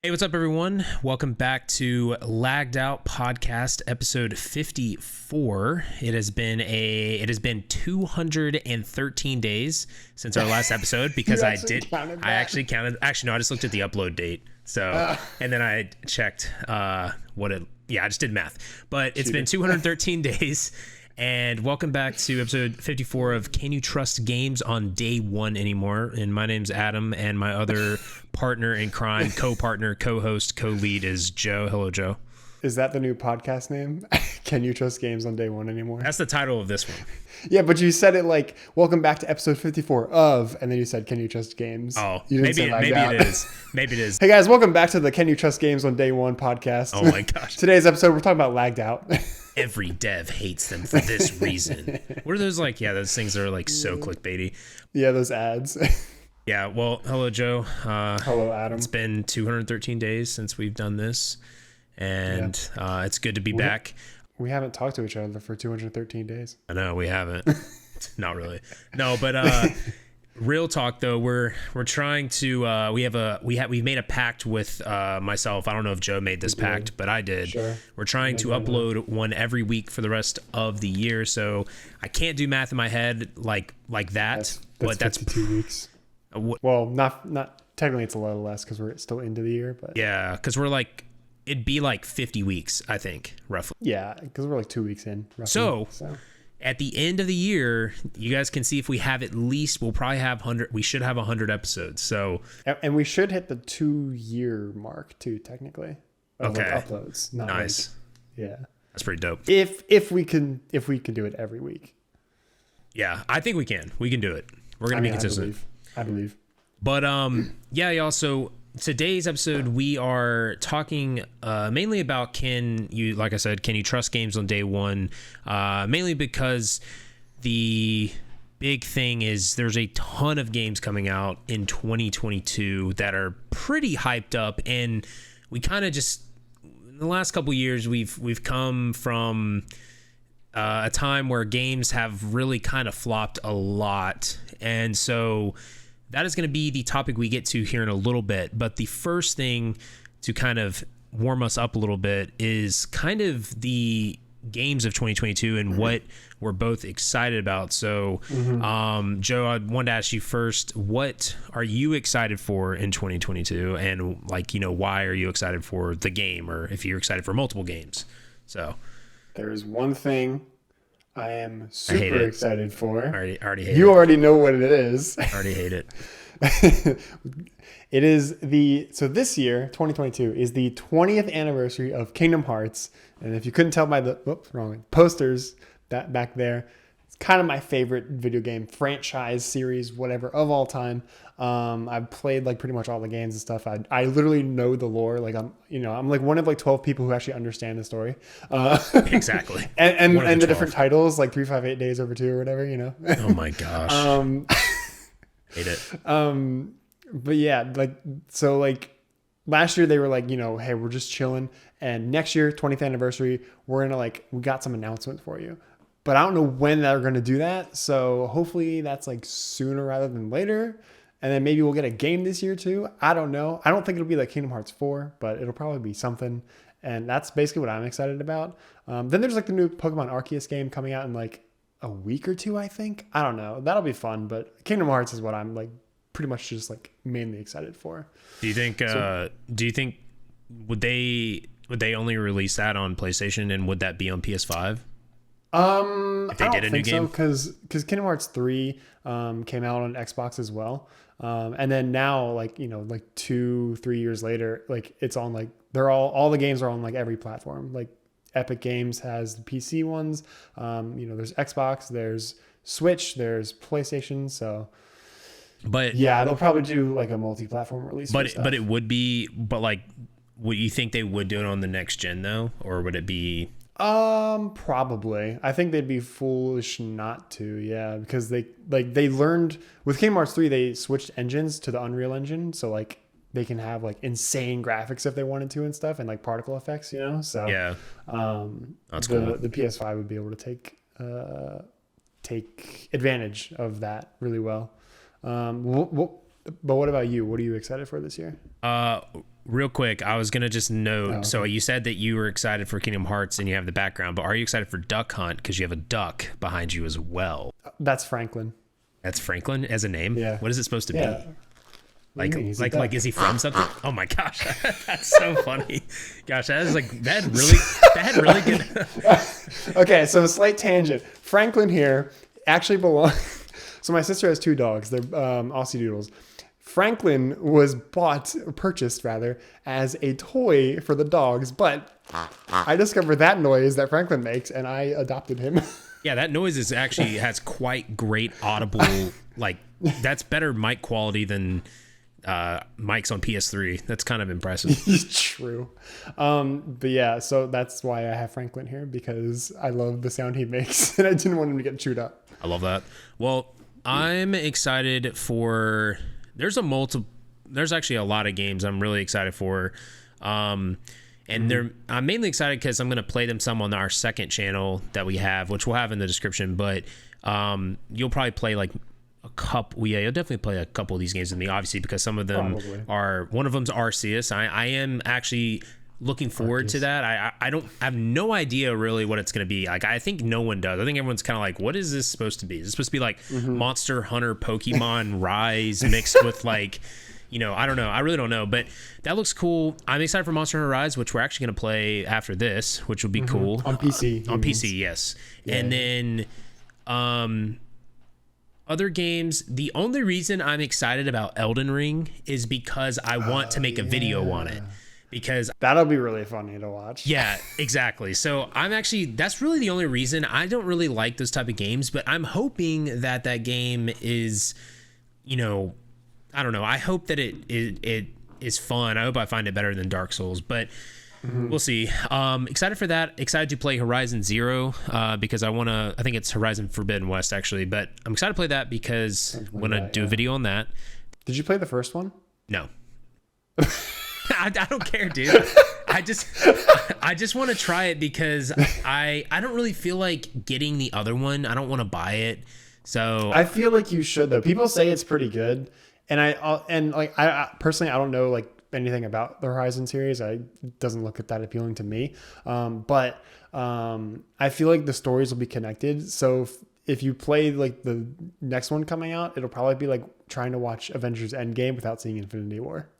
Hey, what's up, everyone? Welcome back to Lagged Out Podcast, episode 54. It has been 213 days since our last episode because I actually counted. Actually, no, I just looked at the upload date. So, and then I checked I just did math. But it's been 213 days. And welcome back to episode 54 of Can You Trust Games on Day One Anymore? And my name's Adam, and my other partner in crime, co-partner, co-host, co-lead is Joe. Hello, Joe. Is that the new podcast name? Can You Trust Games on Day One Anymore? That's the title of this one. Yeah, but you said it like, welcome back to episode 54 of, and then you said, Can You Trust Games? Oh, maybe it is. Maybe it is. Hey guys, welcome back to the Can You Trust Games on Day One podcast. Oh my gosh. Today's episode, we're talking about Lagged Out. Every dev hates them for this reason. What are those like? Yeah, those things are like so clickbaity. Yeah, those ads. Yeah, well, hello, Joe. Hello, Adam. It's been 213 days since we've done this, and it's good to be back. We haven't talked to each other for 213 days. I know, we haven't. Not really. No, but real talk though, we're trying to we've made a pact with myself. I don't know if Joe made this pact, but I did. Sure. We're trying to upload one every week for the rest of the year. So I can't do math in my head like that. That's 52 weeks. Well, not technically, it's a little less because we're still into the year, but yeah, because we're like, it'd be like 50 weeks, I think, roughly. Yeah, because we're like 2 weeks in. Roughly, so at the end of the year, you guys can see if we have we'll probably have 100. We should have 100 episodes. So, and we should hit the 2-year mark too, technically. Okay. Like uploads. Nice. Yeah. That's pretty dope. If we can do it every week. Yeah, I think we can. We can do it. We're gonna be consistent. I believe. But yeah, y'all. So today's episode, we are talking mainly about can you trust games on day one? Mainly because the big thing is there's a ton of games coming out in 2022 that are pretty hyped up, and we kind of just in the last couple years we've come from a time where games have really kind of flopped a lot, and so that is going to be the topic we get to here in a little bit. But the first thing to kind of warm us up a little bit is kind of the games of 2022 and what we're both excited about. So, Joe, I wanted to ask you first, what are you excited for in 2022? And why are you excited for the game, or if you're excited for multiple games? So there's one thing I am super excited for. I already hate it. You already know what it is. I already hate it. It is so this year, 2022, is the 20th anniversary of Kingdom Hearts. And if you couldn't tell by the posters back there, it's kind of my favorite video game franchise series, whatever, of all time. I've played like pretty much all the games and stuff. I literally know the lore. Like I'm like one of like 12 people who actually understand the story. Exactly. and the different titles, like 358 Days Over 2 or whatever, Oh my gosh. Hate it. But yeah, last year they were like, hey, we're just chilling. And next year, 20th anniversary, we got some announcements for you. But I don't know when they're going to do that. So hopefully that's like sooner rather than later. And then maybe we'll get a game this year too. I don't know. I don't think it'll be like Kingdom Hearts 4, but it'll probably be something. And that's basically what I'm excited about. Then there's like the new Pokemon Arceus game coming out in like a week or two, I think. I don't know. That'll be fun. But Kingdom Hearts is what I'm like pretty much just like mainly excited for. Do you think would they only release that on PlayStation, and would that be on PS5? If they did a new game? Because Kingdom Hearts 3 came out on Xbox as well. And then now, like 2-3 years later, like it's on like all the games are on like every platform. Like Epic Games has the PC ones. There's Xbox, there's Switch, there's PlayStation. So, but yeah, they'll probably do like a multi-platform release. But it would be, would you think they would do it on the next gen though, or would it be? Probably. I think they'd be foolish not to, yeah, because they learned with Kingdom Hearts 3, they switched engines to the Unreal Engine, so like they can have like insane graphics if they wanted to and stuff, and like particle effects, So yeah, that's cool. The PS5 would be able to take advantage of that really well. But what about you? What are you excited for this year? Real quick, I was gonna just note. okay. So you said that you were excited for Kingdom Hearts and you have the background, but are you excited for Duck Hunt because you have a duck behind you as well? That's Franklin. That's Franklin as a name. Yeah. What is it supposed to be? Yeah. Like, What do you mean? He's a duck. like, is he from something? Oh my gosh, that's so funny. Gosh, that had really good. Okay, so a slight tangent. Franklin here actually belongs. So my sister has 2 dogs. They're Aussie Doodles. Franklin was purchased as a toy for the dogs, but I discovered that noise that Franklin makes, and I adopted him. Yeah, that noise has quite great audible. Like, that's better mic quality than mics on PS3. That's kind of impressive. True. But yeah, so that's why I have Franklin here, because I love the sound he makes, and I didn't want him to get chewed up. I love that. Well, I'm excited for. There's actually a lot of games I'm really excited for. I'm mainly excited because I'm going to play them some on our second channel that we have, which we'll have in the description. But you'll probably play like a couple. Yeah, you'll definitely play a couple of these games with me, obviously, because some of them one of them's Arceus. I am actually looking forward to that. I have no idea really what it's going to be. Like, I think no one does. I think everyone's kind of like, what is this supposed to be? Is it supposed to be like Monster Hunter Pokemon Rise mixed with like, I don't know. I really don't know, but that looks cool. I'm excited for Monster Hunter Rise, which we're actually going to play after this, which will be cool. On PC. On PC, yes. Yeah. And then other games, the only reason I'm excited about Elden Ring is because I want to make a video on it. Because that'll be really funny to watch. Yeah, exactly. So that's really the only reason. I don't really like those type of games, but I'm hoping that game is, I don't know. I hope that it is fun. I hope I find it better than Dark Souls, but we'll see. Excited for that. Excited to play Horizon Zero because I think it's Horizon Forbidden West actually, but I'm excited to play that because I'm going to do a video on that. Did you play the first one? No. I don't care, dude. I just want to try it because I don't really feel like getting the other one. I don't want to buy it. So I feel like you should though. People say it's pretty good, and I personally I don't know like anything about the Horizon series. It doesn't look that appealing to me. But I feel like the stories will be connected. So if you play like the next one coming out, it'll probably be like trying to watch Avengers Endgame without seeing Infinity War.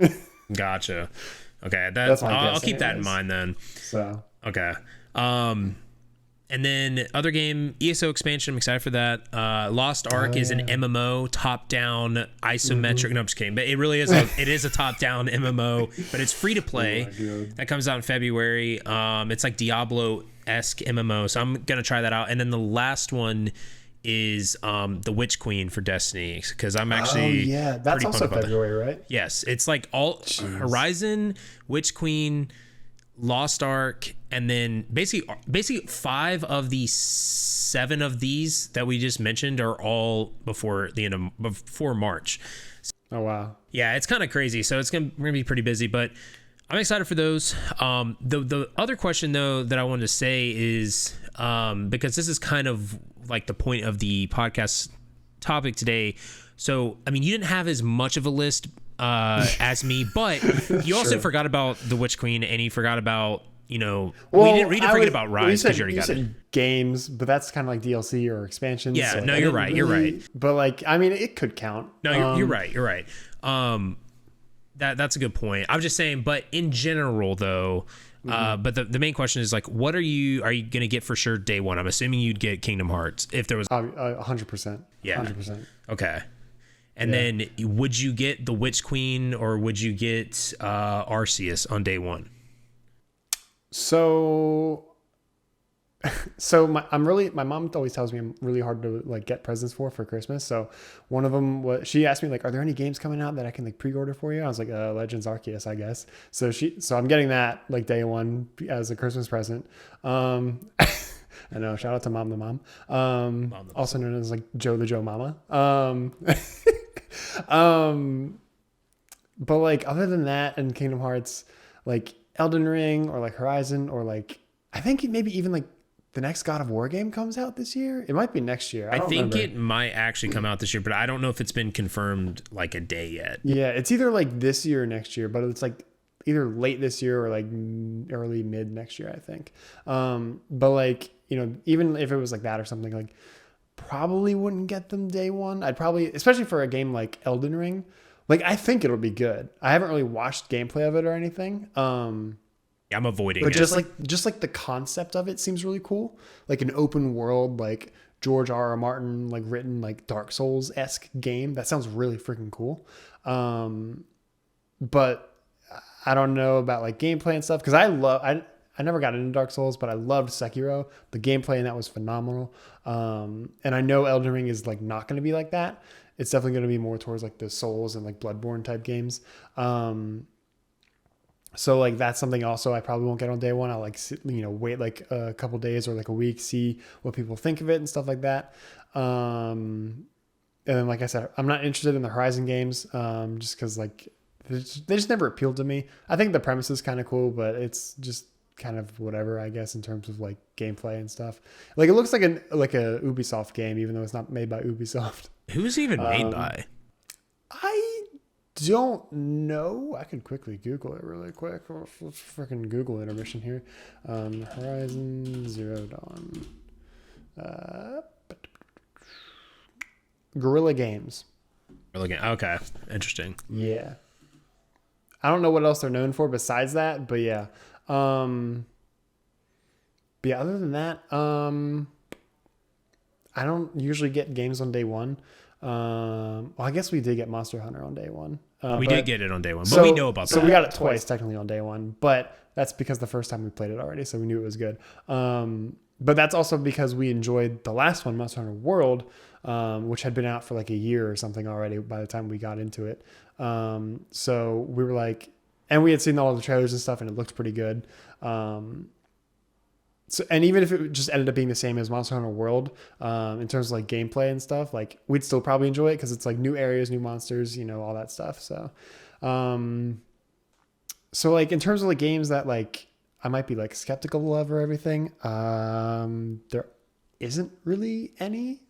Gotcha. Okay, that's my guess I'll keep that in mind then. So okay. And then other game, ESO expansion. I'm excited for that. Lost Ark is an MMO, top-down isometric. No, I'm just kidding. But it really is. It is a top-down MMO, but it's free to play. That comes out in February. It's like Diablo-esque MMO, so I'm gonna try that out. And then the last one is the Witch Queen for Destiny, because I'm actually that's also February, right? Yes, it's like all Horizon, Witch Queen, Lost Ark, and then basically 5 of the 7 of these that we just mentioned are all before March. Oh wow. Yeah, it's kind of crazy. So we're gonna be pretty busy, but I'm excited for those. The other question though that I wanted to say is because this is kind of like the point of the podcast topic today. So I mean, you didn't have as much of a list as me, but you also forgot about the Witch Queen, and you forgot about we didn't forget about Rise because you already got it. Games, but that's kind of like DLC or expansions. Yeah, so no, you're right. You're right. But like, I mean, it could count. No, you're right. You're right. That's a good point. I'm just saying, but in general though, but the main question is like, what are you going to get for sure day one? I'm assuming you'd get Kingdom Hearts if there was 100%. Yeah. 100%. Okay. And then would you get the Witch Queen or would you get Arceus on day one? So my mom always tells me I'm really hard to like get presents for Christmas. So one of them was, she asked me like, are there any games coming out that I can like pre-order for you? I was like, Legends Arceus, I guess. So I'm getting that like day one as a Christmas present. I know, shout out to Mom the Mom. Also known as like Joe the Joe Mama. But like other than that and Kingdom Hearts, like Elden Ring or like Horizon or like I think maybe even like the next God of War game comes out this year. It might be next year. I think remember. it might actually come out this year, but I don't know if it's been confirmed like a day yet. Yeah, it's either like this year or next year, but it's like either late this year or like early mid next year, I think. But like, even if it was like that or something, like probably wouldn't get them day one. I'd probably, especially for a game like Elden Ring, like I think it'll be good. I haven't really watched gameplay of it or anything. I'm avoiding but it. just like the concept of it seems really cool. Like an open world, like George R.R. Martin, like written like Dark Souls-esque game. That sounds really freaking cool. But I don't know about like gameplay and stuff. Cause I never got into Dark Souls, but I loved Sekiro. The gameplay in that was phenomenal. And I know Elden Ring is like not going to be like that. It's definitely going to be more towards like the Souls and like Bloodborne type games. So like that's something also I probably won't get on day one. I'll like wait like a couple days or like a week, see what people think of it and stuff like that. And then like I said, I'm not interested in the Horizon games, just because like they just never appealed to me. I think the premise is kind of cool, but it's just kind of whatever, I guess, in terms of like gameplay and stuff. Like it looks like a Ubisoft game, even though it's not made by Ubisoft. Who's even made by? I don't know. I can quickly Google it really quick. Let's freaking Google intermission here. Horizon Zero Dawn. Guerrilla Games. Okay, interesting. Yeah. I don't know what else they're known for besides that, but yeah. But yeah, other than that, I don't usually get games on day one. Well, I guess we did get Monster Hunter on day one. We did get it on day one, but we know about that. So we got it twice technically on day one, but that's because the first time we played it already, so we knew it was good. But that's also because we enjoyed the last one, Monster Hunter World, which had been out for like a year or something already by the time we got into it. So we were like, and we had seen all the trailers and stuff, and it looked pretty good. So, and even if it just ended up being the same as Monster Hunter World, in terms of like gameplay and stuff, like we'd still probably enjoy it because it's like new areas, new monsters, all that stuff. So, so like in terms of like games that like I might be like skeptical of or everything, there isn't really any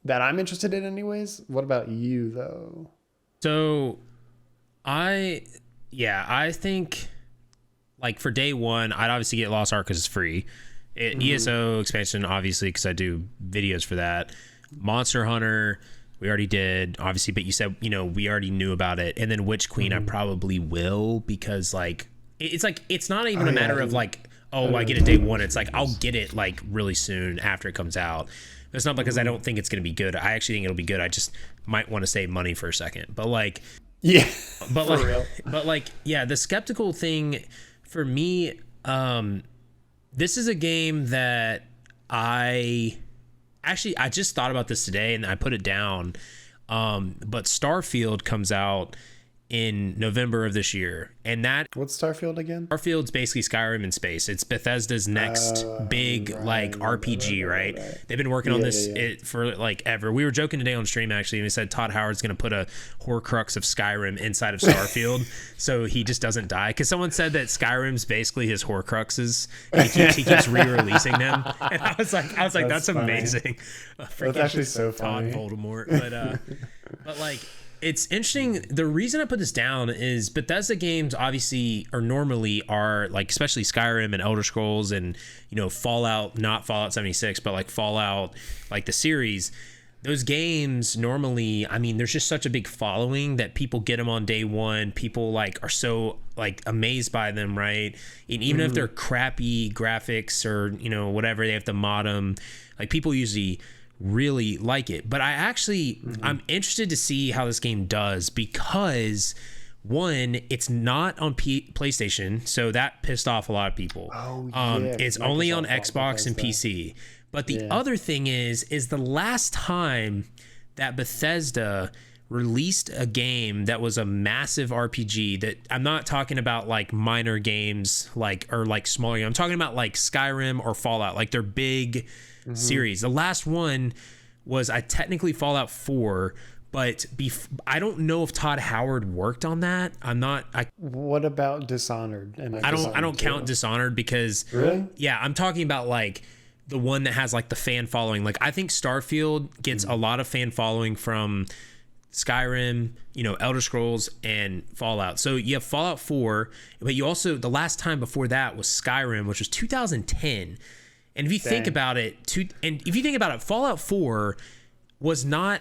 that I'm interested in anyways. What about you though? So I think like for day one, I'd obviously get Lost Ark because it's free. ESO expansion, obviously, because I do videos for that. Monster Hunter, we already did, obviously, but you said, we already knew about it. And then Witch Queen, I probably will, because like, it's not even a matter of like, I get it day one. It's like, I'll get it like really soon after it comes out. It's not because I don't think it's going to be good. I actually think it'll be good. I just might want to save money for a second. But like, yeah, but like, yeah, the skeptical thing for me, this is a game that I just thought about this today and I put it down. But Starfield comes out in November of this year, and what's Starfield again? Starfield's basically Skyrim in space. It's Bethesda's next big RPG, right? They've been working on this for like ever. We were joking today on stream actually, and we said Todd Howard's going to put a Horcrux of Skyrim inside of Starfield, so he just doesn't die. Because someone said that Skyrim's basically his Horcruxes. He keeps re-releasing them, and I was like, that's amazing. That's actually so funny. Todd Voldemort, but like. It's interesting. The reason I put this down is Bethesda games obviously normally like, especially Skyrim and Elder Scrolls and, Fallout, not Fallout 76, but like Fallout, like the series, those games normally, I mean, there's just such a big following that people get them on day one. People like are so like amazed by them, right? And even if they're crappy graphics or, whatever, they have to mod them. Like people usually really like it, but I'm interested to see how this game does, because one, it's not on PlayStation, so that pissed off a lot of people. It's only on Xbox and PC. But the other thing is the last time that Bethesda released a game that was a massive RPG, that I'm not talking about like minor games or smaller games. I'm talking about like Skyrim or Fallout, like they're big series. The last one was technically Fallout 4, but I don't know if Todd Howard worked on that. What about Dishonored? And I don't count Dishonored because really? Yeah, I'm talking about like the one that has like the fan following. Like I think Starfield gets a lot of fan following from Skyrim, Elder Scrolls and Fallout. So you have Fallout 4, but you also, the last time before that was Skyrim, which was 2010. And if you think about it, Fallout 4 was not,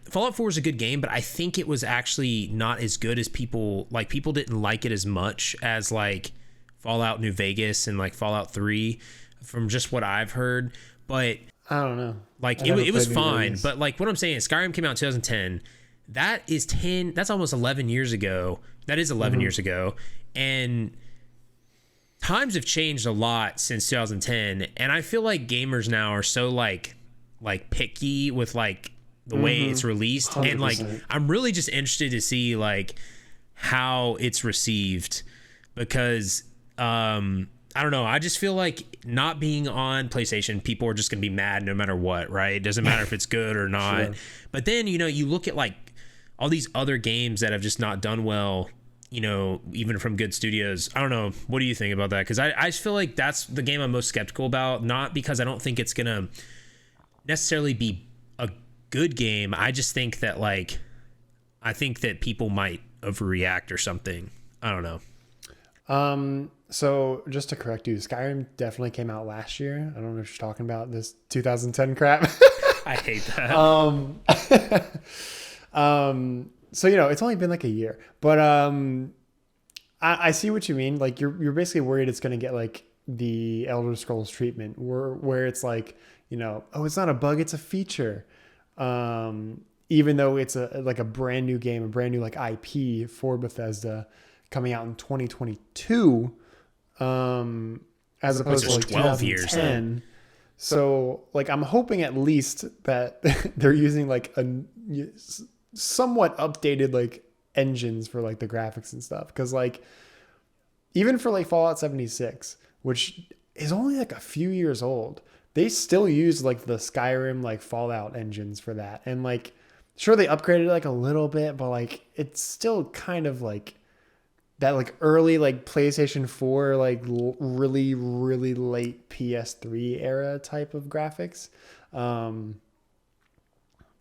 Fallout 4 is a good game, but I think it was actually not as good as people didn't like it as much as like Fallout New Vegas and like Fallout 3 from just what I've heard. But I don't know. Like it was fine, but like what I'm saying is Skyrim came out in 2010. That's almost 11 years ago. That is 11 years ago. And times have changed a lot since 2010. And I feel like gamers now are so like picky with like the way it's released. 100%. And like, I'm really just interested to see like how it's received because, I don't know. I just feel like not being on PlayStation, people are just going to be mad no matter what, right? It doesn't matter if it's good or not. Sure. But then, you look at like all these other games that have just not done well, even from good studios. I don't know. What do you think about that? Because I just feel like that's the game I'm most skeptical about. Not because I don't think it's going to necessarily be a good game. I just think that I think that people might overreact or something. I don't know. So just to correct you, Skyrim definitely came out last year. I don't know if you're talking about this 2010 crap. I hate that. So, it's only been like a year, but, I see what you mean. Like you're basically worried it's going to get like the Elder Scrolls treatment where it's like, oh, it's not a bug, it's a feature. Even though it's a brand new game, a brand new like IP for Bethesda coming out in 2022. As opposed to like 12 years. So like I'm hoping at least that they're using like a somewhat updated like engines for like the graphics and stuff, because like even for like Fallout 76, which is only like a few years old, they still use like the Skyrim like Fallout engines for that, and like sure they upgraded like a little bit, but like it's still kind of like that like early like PlayStation 4 like really really late PS3 era type of graphics,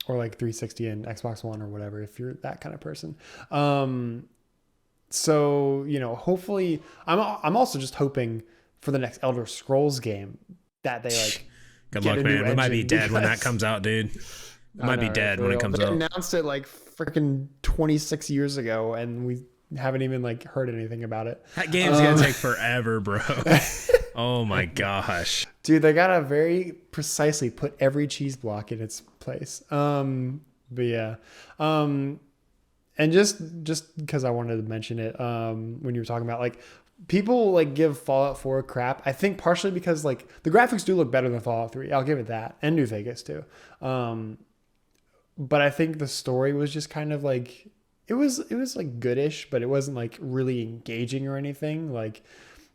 or like 360 and Xbox One or whatever if you're that kind of person. So hopefully I'm also just hoping for the next Elder Scrolls game that they like good luck, man. We might be dead when that comes out, dude. We might be dead when it comes out. They announced it like freaking 26 years ago and we haven't even like heard anything about it. That game's gonna take forever, bro. Oh my gosh, dude, they gotta very precisely put every cheese block in its place. But yeah, and just because I wanted to mention it, when you were talking about like people like give Fallout 4 crap, I think partially because like the graphics do look better than Fallout 3. I'll give it that, and New Vegas too. But I think the story was just kind of like. It was like goodish, but it wasn't like really engaging or anything. Like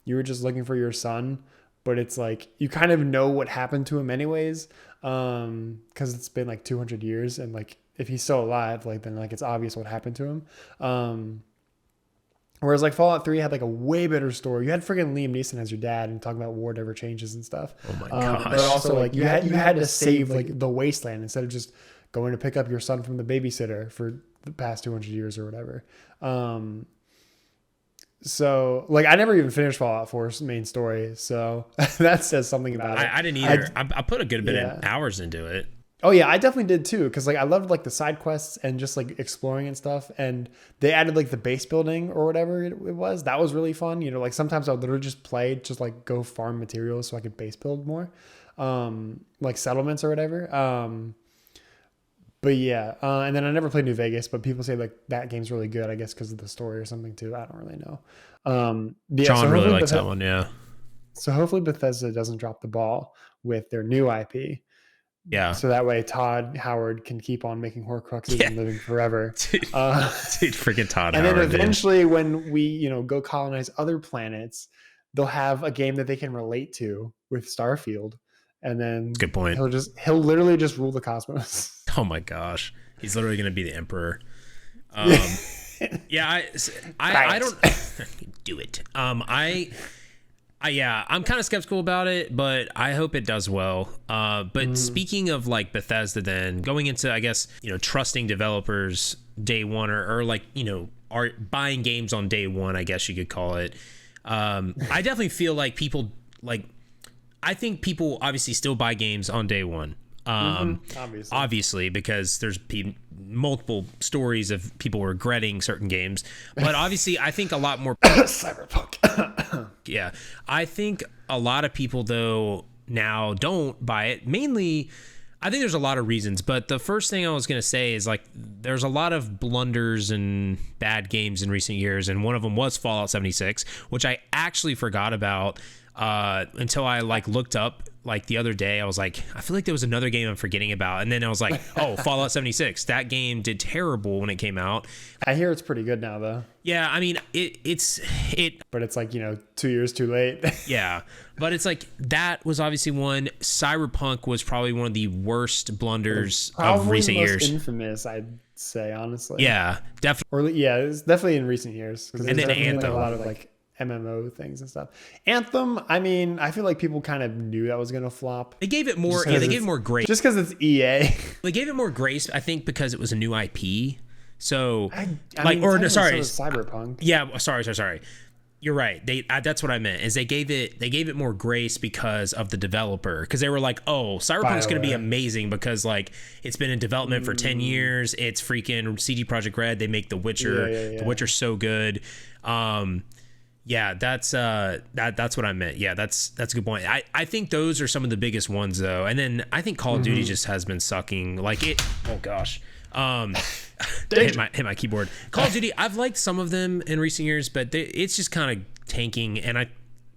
you were just looking for your son, but it's like you kind of know what happened to him anyways, because it's been like 200 years, and like if he's still alive, like then like it's obvious what happened to him. Whereas like Fallout 3 had like a way better story. You had freaking Liam Neeson as your dad and talking about war never changes and stuff. Oh my gosh! But also like you had to save like the wasteland instead of just going to pick up your son from the babysitter for the past 200 years or whatever. So like I never even finished Fallout 4's main story, so that says something about it. I didn't either. I put a good bit of hours into it. Oh yeah, I definitely did too, because like I loved like the side quests and just like exploring and stuff, and they added like the base building or whatever it was. That was really fun. Like sometimes I would literally just play, just like go farm materials so I could base build more, like settlements or whatever. But yeah, and then I never played New Vegas, but people say like that game's really good, I guess because of the story or something too. I don't really know. John really likes that one, yeah. So hopefully Bethesda doesn't drop the ball with their new IP. Yeah. So that way Todd Howard can keep on making Horcruxes and living forever. Dude, freaking Todd and Howard. And then eventually when we, go colonize other planets, they'll have a game that they can relate to with Starfield. And then good point. He'll literally just rule the cosmos. Oh my gosh. He's literally going to be the emperor. Yeah, I don't do it. Yeah, I'm kind of skeptical about it, but I hope it does well. But speaking of like Bethesda, then going into, I guess, trusting developers day one, or like, are buying games on day one, I guess you could call it. I definitely feel like people I think people obviously still buy games on day one. Obviously, because there's multiple stories of people regretting certain games, but obviously I think a lot more Cyberpunk. yeah, I think a lot of people though now don't buy it. Mainly, I think there's a lot of reasons, but the first thing I was going to say is like there's a lot of blunders and bad games in recent years, and one of them was Fallout 76, which I actually forgot about until I like looked up like the other day. I was like, I feel like there was another game I'm forgetting about, and then I was like, oh, Fallout 76. That game did terrible when it came out. I hear it's pretty good now though. Yeah, I mean it's but it's like 2 years too late. Yeah, but it's like that was obviously one. Cyberpunk was probably one of the worst blunders of recent years. Infamous, I'd say, honestly. Yeah, definitely. Or yeah, it's definitely in recent years. And then Anthem, a lot of like MMO things and stuff. Anthem, I mean, I feel like people kind of knew that was gonna flop. They gave it more. Yeah, they gave it more grace. Just because it's EA. They gave it more grace, I think, because it was a new IP. So, I mean, sorry, Cyberpunk. Yeah, sorry. You're right. That's what I meant. Is they gave it more grace because of the developer, because they were like, oh, Cyberpunk's going to be amazing because like it's been in development for 10 years. It's freaking CD Projekt Red. They make The Witcher. Yeah. The Witcher's so good. Yeah, that's what I meant. Yeah, that's a good point. I think those are some of the biggest ones though. And then I think Call of Duty just has been sucking. Like it. Oh gosh. hit my keyboard. Call of Duty, I've liked some of them in recent years, but it's just kind of tanking, and I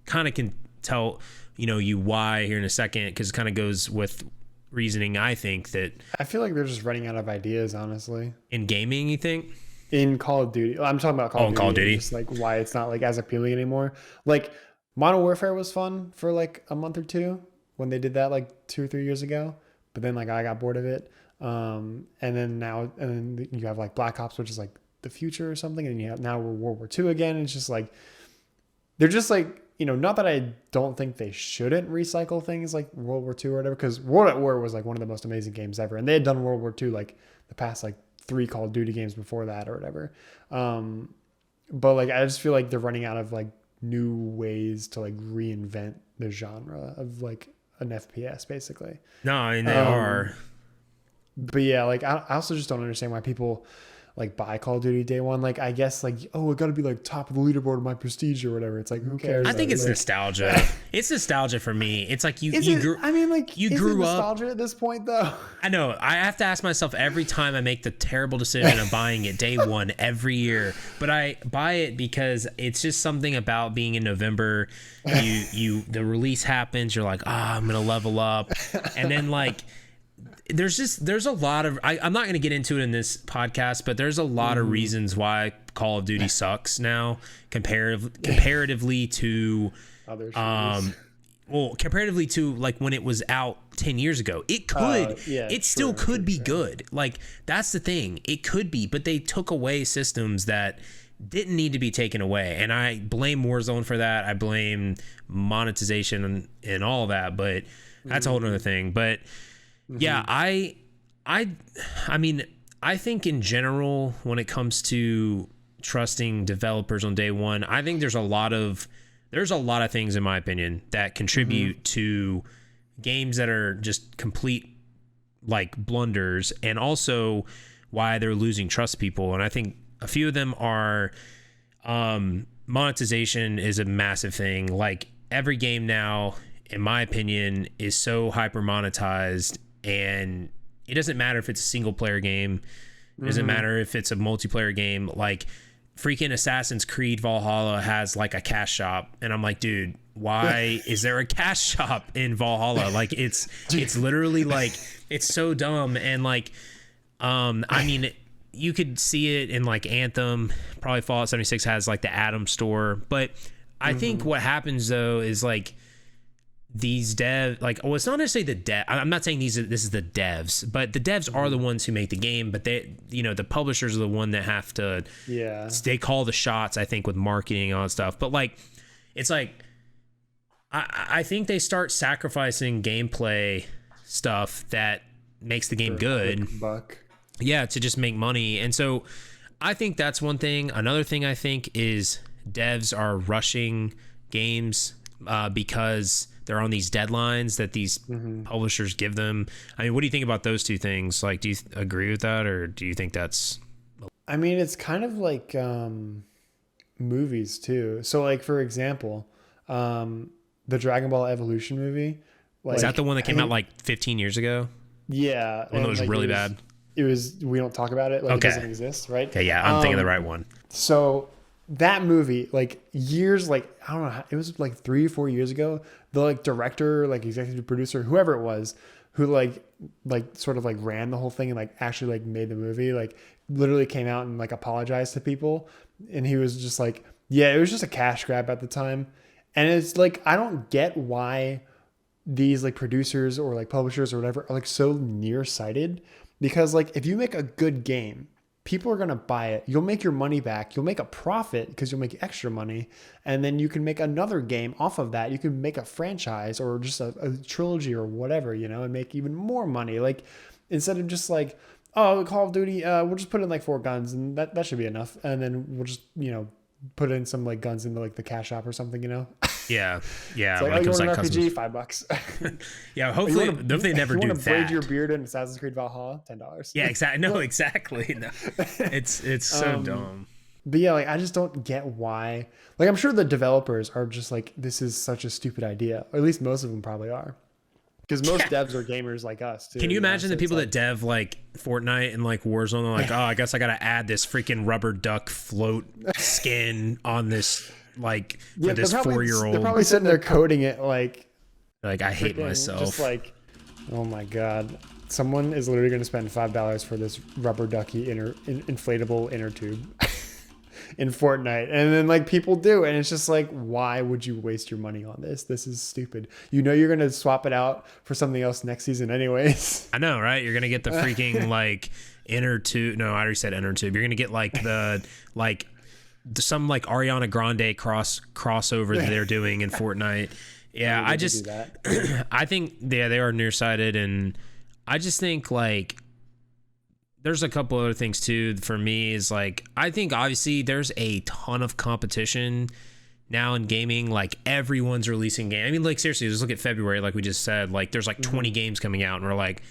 kind of can tell you why here in a second, because it kind of goes with reasoning. I think that I feel like they're just running out of ideas, honestly. In gaming, you think? In Call of Duty, I'm talking about Call of Duty. Just like why it's not like as appealing anymore. Like Modern Warfare was fun for like a month or two when they did that like 2 or 3 years ago, but then like I got bored of it. And then you have like Black Ops, which is like the future or something, and you have now we're World War II again. It's just like they're just like not that I don't think they shouldn't recycle things like World War II or whatever, because World at War was like one of the most amazing games ever, and they had done World War II like the past like 3 Call of Duty games before that or whatever. But like I just feel like they're running out of like new ways to like reinvent the genre of like an FPS basically. No, I mean they are. But yeah, like I also just don't understand why people like buy Call of Duty day one. Like I guess like, oh, it got to be like top of the leaderboard of my prestige or whatever. It's like, who cares? I think it's nostalgia. It's nostalgia for me. It's like you grew. I mean, like you grew up. Nostalgia at this point, though. I know. I have to ask myself every time I make the terrible decision of buying it day one every year. But I buy it because it's just something about being in November. The release happens. You're like, I'm gonna level up, and then like. There's a lot of I'm not going to get into it in this podcast, but there's a lot of reasons why Call of Duty sucks now comparatively to other comparatively to like when it was out 10 years ago. It still could be good. Like that's the thing. It could be, but they took away systems that didn't need to be taken away, and I blame Warzone for that. I blame monetization and all that, but that's a whole other thing. But yeah, I mean, I think in general, when it comes to trusting developers on day one, I think there's a lot of things, in my opinion, that contribute to games that are just complete like blunders, and also why they're losing trust people. And I think a few of them are monetization is a massive thing. Like every game now, in my opinion, is so hyper monetized. And it doesn't matter if it's a single player game. It doesn't matter if it's a multiplayer game. Like freaking Assassin's Creed Valhalla has like a cash shop. And I'm like, dude, why is there a cash shop in Valhalla? Like it's literally like, it's so dumb. And like, I mean, you could see it in like Anthem. Probably Fallout 76 has like the Atom store. But I think what happens though is like, these it's not necessarily the dev. I'm not saying this is the devs, but the devs are the ones who make the game, but they, the publishers are the one that have to, they call the shots, I think, with marketing and all that stuff. But like, it's like I think they start sacrificing gameplay stuff that makes the game good. Buck. Yeah, to just make money. And so I think that's one thing. Another thing I think is devs are rushing games because they're on these deadlines that these publishers give them. I mean, what do you think about those two things? Like, do you agree with that, or do you think that's... I mean, it's kind of like movies too. So like, for example, the Dragon Ball Evolution movie. Like, is that the one that came out like 15 years ago? Yeah. One that was really bad? It was, we don't talk about it. Like, it doesn't exist, right? Okay, yeah, I'm thinking of the right one. So that movie, like years, like, I don't know, it was like 3 or 4 years ago, the like director, like executive producer, whoever it was, who like sort of like ran the whole thing and like actually like made the movie, like literally came out and like apologized to people. And he was just like, yeah, it was just a cash grab at the time. And it's like, I don't get why these like producers or like publishers or whatever are like so nearsighted, because like if you make a good game, people are going to buy it. You'll make your money back. You'll make a profit because you'll make extra money. And then you can make another game off of that. You can make a franchise or just a trilogy or whatever, you know, and make even more money. Like, instead of just like, oh, Call of Duty, we'll just put in like 4 guns and that should be enough. And then we'll just, you know, put in some like guns into like the cash shop or something, you know? Yeah. Yeah. It's like, oh, you want an RPG? $5. Yeah. Hopefully they never do that. You braid your beard in Assassin's Creed Valhalla? $10. Yeah, exactly. No, exactly. No. It's so dumb. But yeah, like, I just don't get why. Like, I'm sure the developers are just like, this is such a stupid idea. Or at least most of them probably are. Because most devs are gamers like us too. Can you imagine the people that dev like Fortnite and like Warzone are like, oh, I guess I gotta add this freaking rubber duck float skin on this, like, for this 4-year-old. They're probably sitting there coding it like I hate myself. Just like, oh my god, someone is literally going to spend $5 for this rubber ducky inflatable inner tube in Fortnite, and then like people do, and it's just like, why would you waste your money on this? This is stupid. You know you're going to swap it out for something else next season anyways. I know, right? You're going to get the freaking like inner tube. No, I already said inner tube. You're going to get like the like some like Ariana Grande crossover that they're doing in Fortnite. Yeah, I just I think they are nearsighted, and I just think like there's a couple other things too for me. Is like, I think obviously there's a ton of competition now in gaming. Like, everyone's releasing games. I mean, like, seriously, just look at February, like we just said. Like, there's like 20 games coming out, and we're like,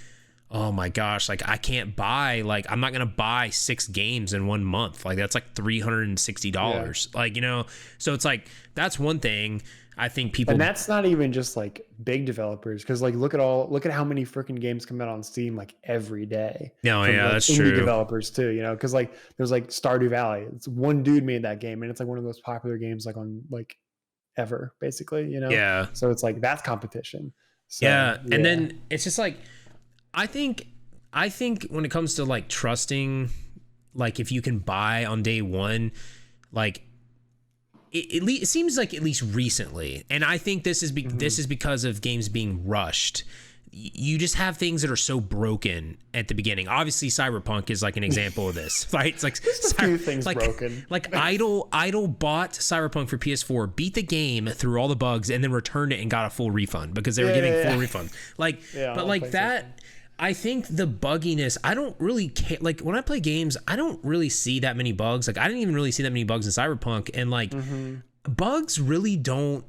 oh my gosh, like I can't buy, like I'm not gonna buy 6 games in 1 month. Like, that's like $360. Like, you know, so it's like, that's one thing I think people, and that's not even just like big developers, because like look at how many freaking games come out on Steam like every day. No, from, yeah, like, that's indie true. developers too, you know, because like there's like Stardew Valley. It's one dude made that game, and it's like one of those popular games like on like ever, basically, you know. Yeah. So it's like, that's competition. So, yeah, and then it's just like, I think when it comes to like trusting, like if you can buy on day one, like it seems like, at least recently, and I think this is this is because of games being rushed. You just have things that are so broken at the beginning. Obviously, Cyberpunk is like an example of this, right? It's like just a few things like, broken. Like Idle bought Cyberpunk for PS4, beat the game through all the bugs, and then returned it and got a full refund because they were giving full refund. Like, but like that. I think the bugginess, I don't really care. Like, when I play games, I don't really see that many bugs. Like, I didn't even really see that many bugs in Cyberpunk. And like, bugs really don't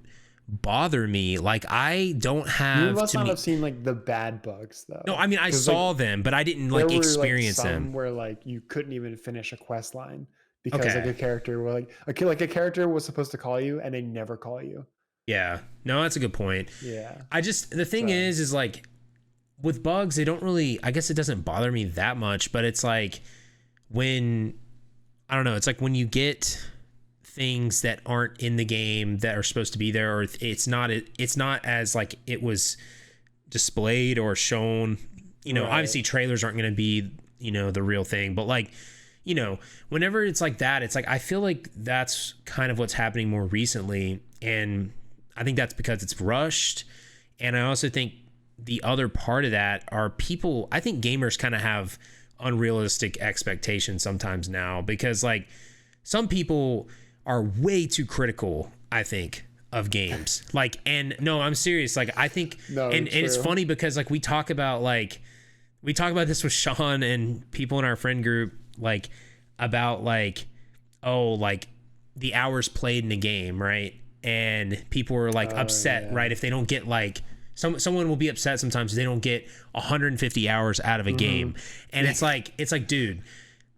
bother me. Like, I don't have. You must not have seen like the bad bugs though. No, I mean, I saw like, them, but I didn't like experience like, them. Where like you couldn't even finish a quest line because like a character were like a character was supposed to call you and they never call you. Yeah. No, that's a good point. Yeah. The thing is like, with bugs, they don't really, I guess it doesn't bother me that much, but it's like when, I don't know, it's like when you get things that aren't in the game that are supposed to be there, or it's not as like it was displayed or shown, you know, obviously trailers aren't going to be, you know, the real thing, but like, you know, whenever it's like that, it's like, I feel like that's kind of what's happening more recently. And I think that's because it's rushed. And I also think the other part of that are people, I think gamers kind of have unrealistic expectations sometimes now, because like some people are way too critical, I think, of games. Like, and no, I'm serious. Like, I think, No, and it's true. funny because like we talk about this with Sean and people in our friend group, like about like, oh, like the hours played in a game, right? And people are like upset, yeah. right? If they don't get like, someone will be upset sometimes if they don't get 150 hours out of a game. And it's like, dude,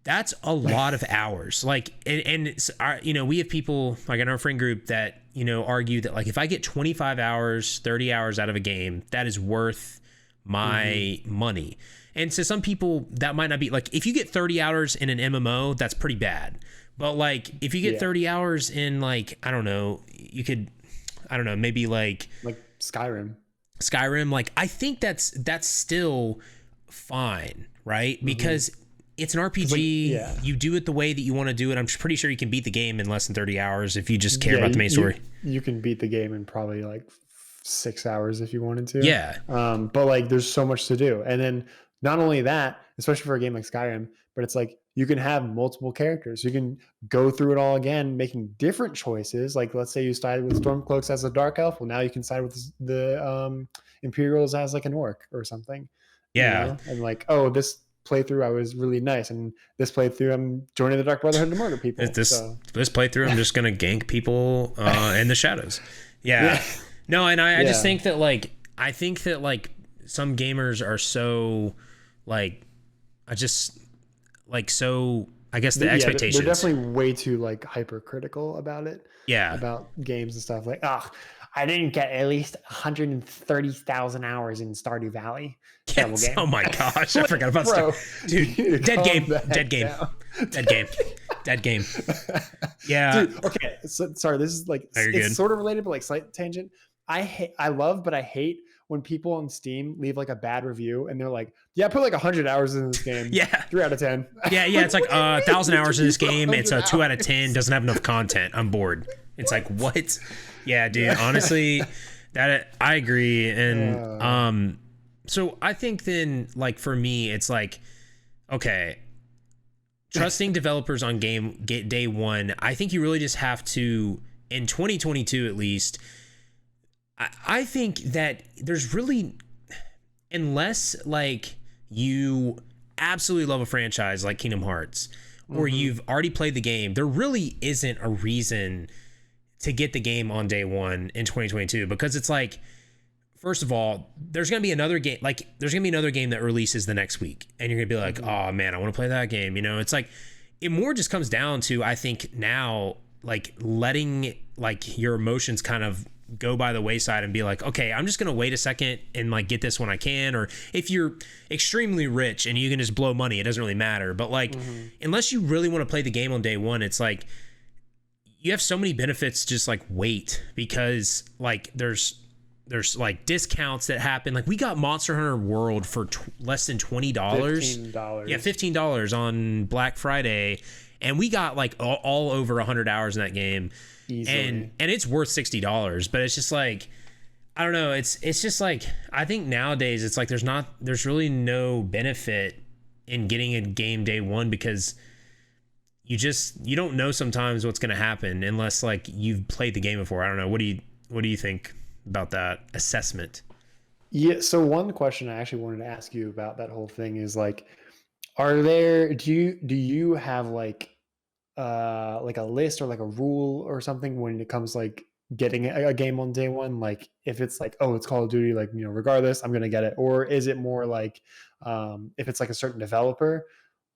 that's a lot of hours. Like, and it's our, you know, we have people like in our friend group that, you know, argue that like if I get 25 hours, 30 hours out of a game, that is worth my money. And so some people that might not be like, if you get 30 hours in an MMO, that's pretty bad. But like if you get 30 hours in like, I don't know, maybe like Skyrim, like I think that's still fine, right? Because it's an RPG. Like, you do it the way that you want to do it. I'm pretty sure you can beat the game in less than 30 hours if you just care about the main story. You can beat the game in probably like 6 hours if you wanted to. Yeah. But like there's so much to do. And then not only that, especially for a game like Skyrim, but it's like you can have multiple characters. You can go through it all again, making different choices. Like let's say you sided with Stormcloaks as a dark elf. Well, now you can side with the Imperials as like an orc or something. Yeah. You know? And like, oh, this playthrough I was really nice, and this playthrough I'm joining the Dark Brotherhood to murder people. This playthrough I'm just gonna gank people in the shadows. Yeah. No, and I just think that like some gamers are so like I guess the expectations. They're definitely way too like hypercritical about it. Yeah. About games and stuff. Like, I didn't get at least 130,000 hours in Stardew Valley. Terrible game. Oh my gosh, I forgot about stuff. Dude, dead game. Yeah. Dude, okay. So, sorry, this is like it's good. Sort of related, but like slight tangent. I love, but I hate when people on Steam leave like a bad review and they're like, yeah, I put like 100 hours in this game. Yeah. 3 out of 10. Yeah. It's like 1,000 hours in this game. It's a 2 out of 10. Doesn't have enough content. I'm bored. It's like, what? Yeah, dude. Honestly, I agree. And so I think then, like for me, it's like, okay, trusting developers on day one. I think you really just have to, in 2022 at least. I think that there's really, unless like you absolutely love a franchise like Kingdom Hearts, or you've already played the game, there really isn't a reason to get the game on day one in 2022, because it's like, first of all, there's going to be another game, that releases the next week, and you're going to be like, oh man, I want to play that game. You know, it's like, it more just comes down to, I think now, like letting like your emotions kind of go by the wayside and be like, okay, I'm just going to wait a second and like get this when I can. Or if you're extremely rich and you can just blow money, it doesn't really matter. But like, unless you really want to play the game on day one, it's like, you have so many benefits, just like wait, because like there's like discounts that happen. Like we got Monster Hunter World for less than $20. $15. Yeah, $15 on Black Friday. And we got like all over 100 hours in that game. Easily. And it's worth $60, but it's just like, I don't know. It's just like, I think nowadays it's like, there's really no benefit in getting a game day one, because you don't know sometimes what's going to happen unless like you've played the game before. I don't know. What do you think about that assessment? Yeah. So one question I actually wanted to ask you about that whole thing is like, do you have like a list or like a rule or something when it comes like getting a game on day one? Like if it's like, oh, it's Call of Duty, like, you know, regardless, I'm gonna get it. Or is it more like if it's like a certain developer?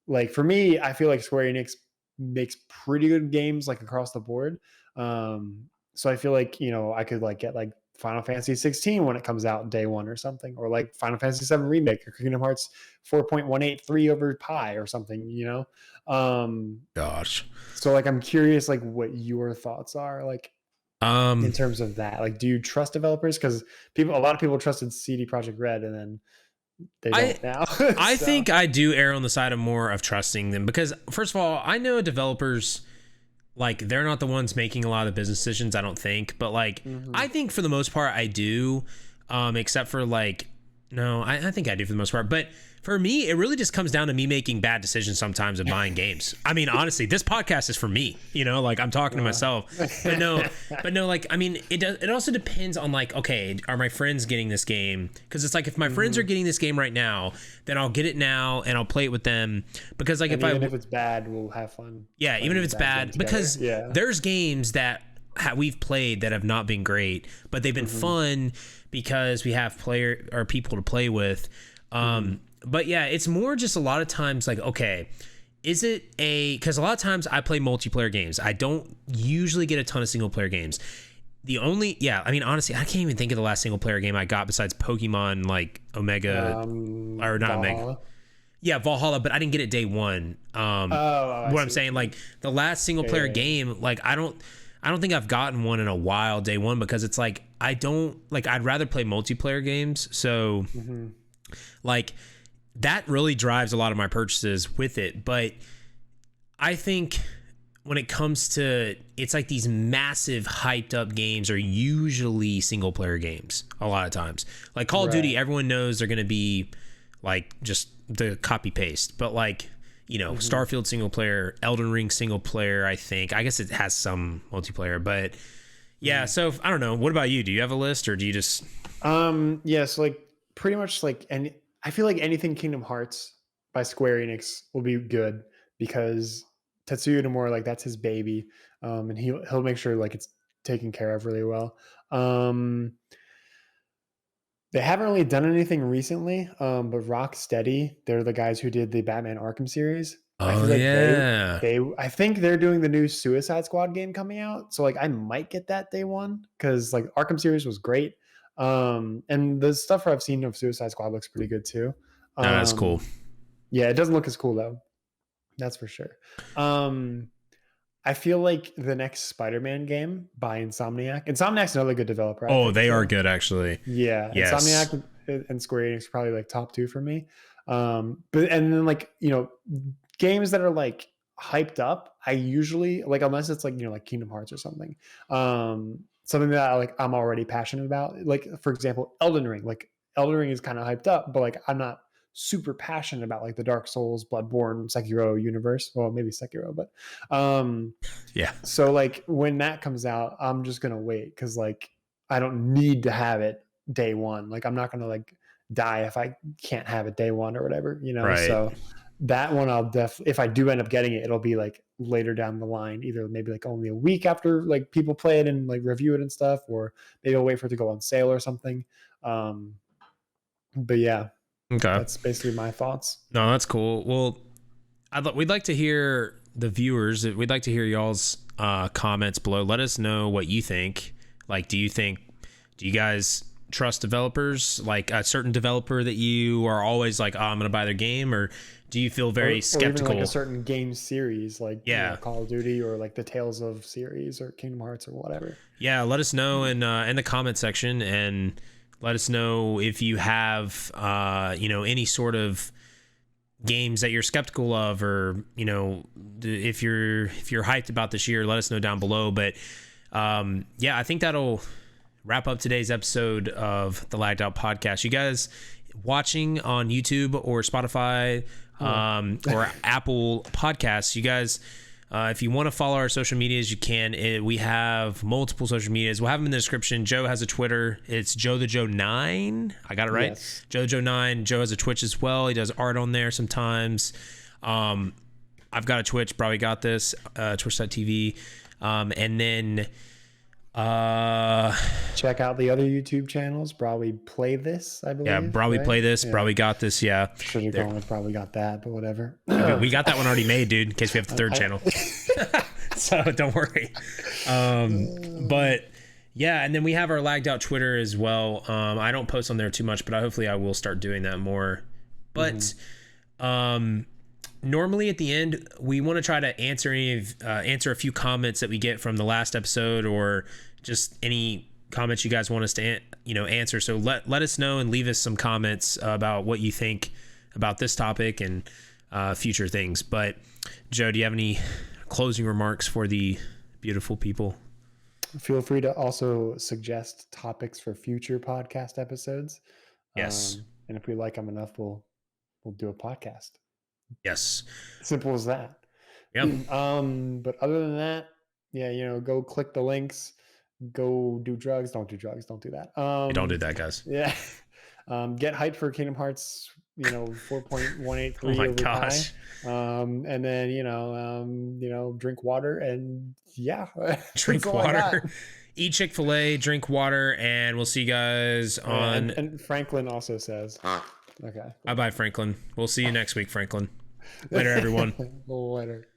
Like for me, I feel like Square Enix makes pretty good games like across the board. So I feel like, you know, I could like get like Final Fantasy 16 when it comes out day one or something, or like Final Fantasy 7 Remake or Kingdom Hearts 4.183 over Pi or something, you know? Gosh. So like, I'm curious, like what your thoughts are like in terms of that. Like, do you trust developers? Because a lot of people trusted CD Projekt Red and then they don't now. I think I do err on the side of trusting them, because first of all, I know developers, like they're not the ones making a lot of the business decisions, I don't think, but like I think for the most part I do, except for like No, I think I do for the most part. But for me, it really just comes down to me making bad decisions sometimes and buying games. I mean, honestly, this podcast is for me. Like I'm talking to myself. But no, like I mean, it also depends on like, okay, are my friends getting this game? Because it's like if my friends are getting this game right now, then I'll get it now and I'll play it with them. Because like even if it's bad, we'll have fun. Yeah, even if it's bad, because there's games that we've played that have not been great, but they've been fun because we have people to play with. But yeah, it's more just a lot of times like, okay, is it because a lot of times I play multiplayer games. I don't usually get a ton of single player games. I mean, honestly, I can't even think of the last single player game I got besides Pokemon, like Omega, or not Valhalla. Omega. Yeah, Valhalla, but I didn't get it day one. I'm saying, like the last single player game, like I don't think I've gotten one in a while day one, because it's like I'd rather play multiplayer games. So like that really drives a lot of my purchases with it. But I think when it comes to, it's like these massive hyped up games are usually single player games a lot of times. Like Call of Duty, everyone knows they're going to be like just the copy paste, but like, Starfield single player, Elden Ring single player, I guess it has some multiplayer, but yeah. So I don't know. What about you? Do you have a list, or do you just? Yes, like pretty much like, and I feel like anything Kingdom Hearts by Square Enix will be good, because Tetsuya Nomura, like that's his baby. And he'll make sure like it's taken care of really well. They haven't really done anything recently, but Rocksteady, they're the guys who did the Batman Arkham series. I think they're doing the new Suicide Squad game coming out, so like I might get that day one, because like Arkham series was great, and the stuff I've seen of Suicide Squad looks pretty good too. That's cool. Yeah, it doesn't look as cool though, that's for sure. I feel like the next Spider-Man game by Insomniac's another good developer. They are good, actually. Yeah. Yes. Insomniac and Square Enix are probably like top two for me. And then like, games that are like hyped up, I usually like, unless it's like, like Kingdom Hearts or something, something that I'm already passionate about. Like, for example, Elden Ring. Like Elden Ring is kind of hyped up, but like I'm not super passionate about like the Dark Souls, Bloodborne, Sekiro universe. Well, maybe Sekiro, but yeah. So like when that comes out, I'm just gonna wait, because like I don't need to have it day one. Like I'm not gonna like die if I can't have it day one or whatever, Right. So that one I'll if I do end up getting it, it'll be like later down the line, either maybe like only a week after like people play it and like review it and stuff, or maybe I'll wait for it to go on sale or something. But yeah. Okay. That's basically my thoughts. No, that's cool. Well, we'd like to hear the viewers. We'd like to hear y'all's comments below. Let us know what you think. Like, do you guys trust developers? Like a certain developer that you are always like, I'm going to buy their game, or do you feel very skeptical? Or even like a certain game series, like Call of Duty, or like the Tales of series, or Kingdom Hearts, or whatever. Yeah, let us know in the comment section, and let us know if you have, any sort of games that you're skeptical of, or, if you're hyped about this year, let us know down below. But I think that'll wrap up today's episode of the Lagged Out Podcast. You guys watching on YouTube or Spotify or Apple Podcasts, you guys, if you want to follow our social medias, you can. We have multiple social medias. We'll have them in the description. Joe has a Twitter. It's Joe the Joe 9. I got it right. Yes. Joe the Joe 9. Joe has a Twitch as well. He does art on there sometimes. I've got a Twitch. Probably got this. Twitch.tv. And then check out the other YouTube channels. Probably Play This, I believe. Yeah, probably Play This. Yeah. Probably Got This. Yeah. Should have gone with Probably Got That, but whatever. We got that one already made, dude, in case we have the third channel. So don't worry. But yeah, and then we have our Lagged Out Twitter as well. I don't post on there too much, but hopefully I will start doing that more. But normally at the end, we want to try to answer a few comments that we get from the last episode, or just any comments you guys want us to answer. So let us know and leave us some comments about what you think about this topic and future things. But Joe, do you have any closing remarks for the beautiful people? Feel free to also suggest topics for future podcast episodes. Yes. and if we like them enough, we'll do a podcast. Yes. Simple as that. Yep. But other than that, yeah, go click the links, go do drugs. Don't do drugs. Don't do that. Don't do that, guys. Yeah. Get hyped for Kingdom Hearts, 4.183 Oh my over gosh. and then drink water and Drink water. Eat Chick-fil-A, drink water, and we'll see you guys on. And Franklin also says, okay. Bye bye, Franklin. We'll see you next week, Franklin. Later, everyone. Later.